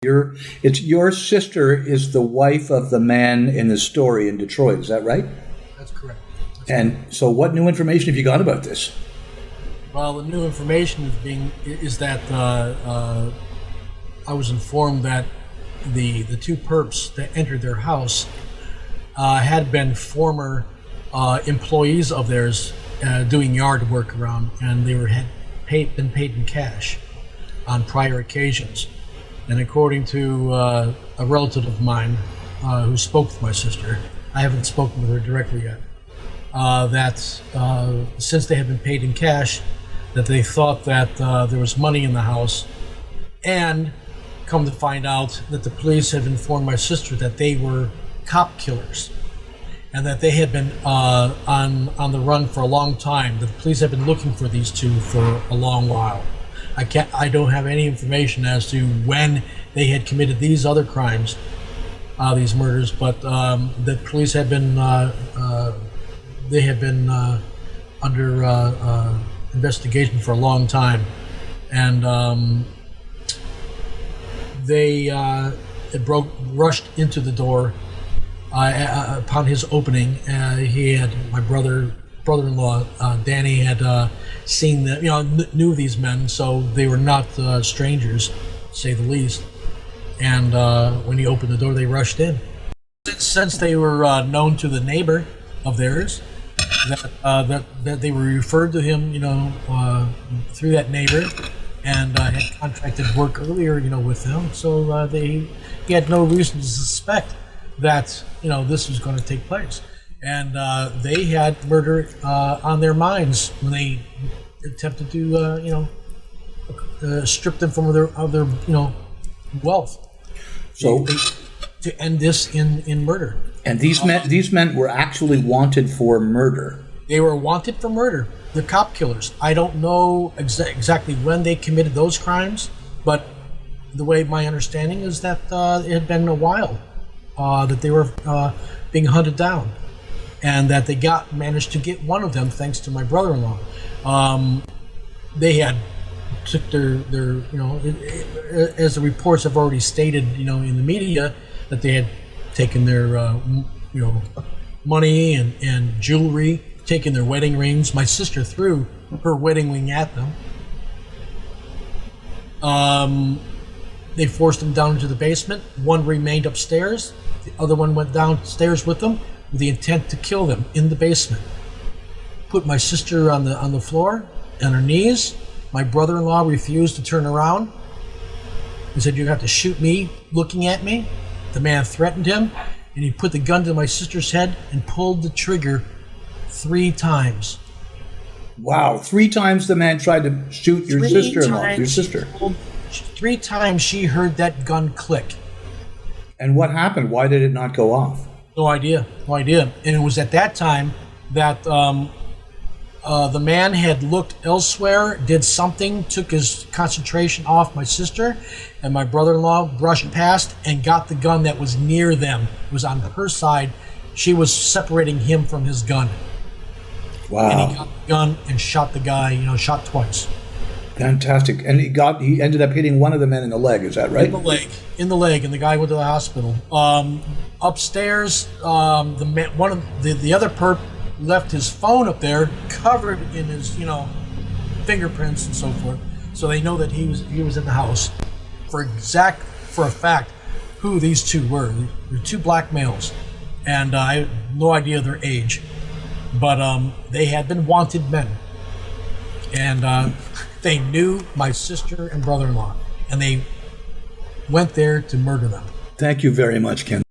It's your sister is the wife of the man in the story in Detroit. Is that right? That's correct. And so, what new information have you got about this? Well, the new information is that I was informed that the two perps that entered their house had been former employees of theirs doing yard work around, and they had been paid in cash on prior occasions. And according to a relative of mine who spoke with my sister, I haven't spoken with her directly yet, that since they had been paid in cash, that they thought that there was money in the house, and come to find out that the police have informed my sister that they were cop killers, and that they had been on the run for a long time. The police have been looking for these two for a long while. I don't have any information as to when they had committed these other crimes, these murders, but the police have been under investigation for a long time, and they rushed into the door upon his opening. He had my brother-in-law Danny had seen them, knew these men, so they were not strangers, to say the least. And when he opened the door, they rushed in. Since they were known to the neighbor of theirs, that they were referred to him, through that neighbor, and had contracted work earlier, with them. So he had no reason to suspect that this was going to take place. And they had murder on their minds when they attempted to, strip them from their wealth. So to end this in murder. And these men were actually wanted for murder. They were wanted for murder. They're cop killers. I don't know exactly when they committed those crimes, but the way my understanding is that it had been a while that they were being hunted down, and that they managed to get one of them thanks to my brother-in-law. They had took their as the reports have already stated, in the media, that they had taken their money and jewelry, taken their wedding rings. My sister threw her wedding ring at them. They forced them down into the basement. One remained upstairs. The other one went downstairs with them with the intent to kill them in the basement. Put my sister on the floor, on her knees. My brother-in-law refused to turn around. He said, "You have to shoot me looking at me." The man threatened him, and he put the gun to my sister's head and pulled the trigger 3 times. Wow, 3 times the man tried to shoot your sister-in-law, your sister. 3 times she heard that gun click. And what happened? Why did it not go off? No idea. And it was at that time that the man had looked elsewhere, did something, took his concentration off my sister, and my brother-in-law brushed past and got the gun that was near them. It was on her side. She was separating him from his gun. Wow. And he got the gun and shot the guy, shot twice. Fantastic. And he ended up hitting one of the men in the leg, is that right? In the leg, and the guy went to the hospital. Upstairs, the other perp left his phone up there, covered in his, fingerprints and so forth. So they know that he was in the house. For a fact, who these two were. They're 2 black males, and I have no idea their age, but they had been wanted men, and they knew my sister and brother-in-law, and they went there to murder them. Thank you very much, Ken.